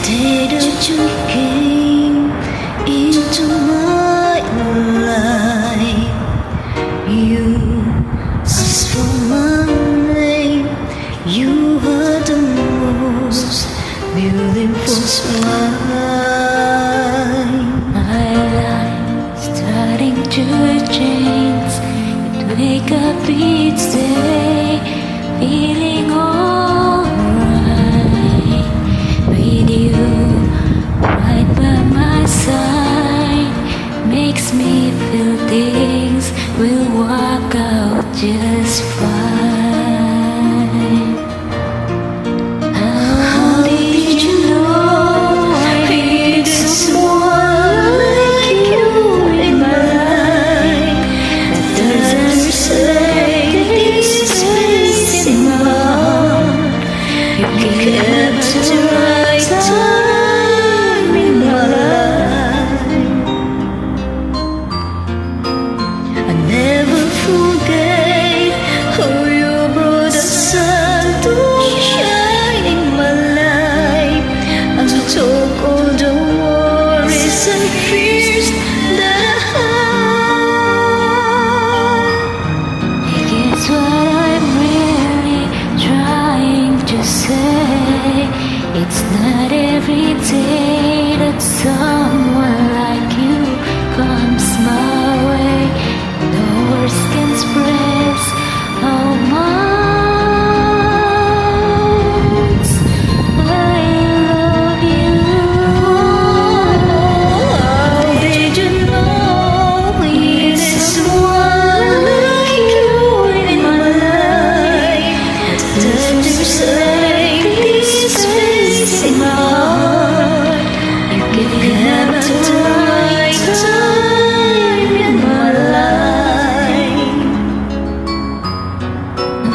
day that you came into my life, you asked for my name. You are the most beautiful smile. My life starting to change. It wake up each day, feeling alright. With you right by my side, makes me feel things will work out just fine. How did you know I needed someone like you in my life? That doesn't say this space in my heart. You came at the right time in my life. I never forget how you brought the sun to shine in my life, and took all the worries and fears that I had. I guess what I'm really trying to say, it's not every day that someone like you comes my way. No words can express how much I love you. How did you know I needed someone like you in my life? That deserves this space in my heart. You came at the right time in my life.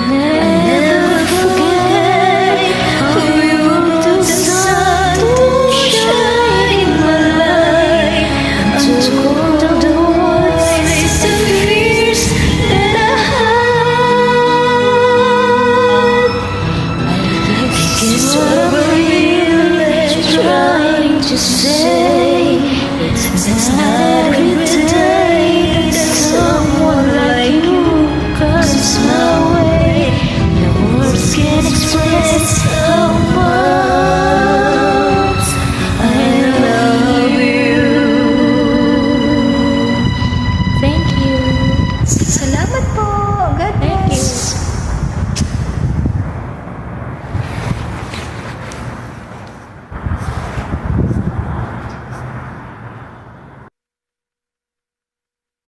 Never forget How you brought the sun to shine in my life, and took all the worries and fears that I had. I guess what I'm really trying to say, it's not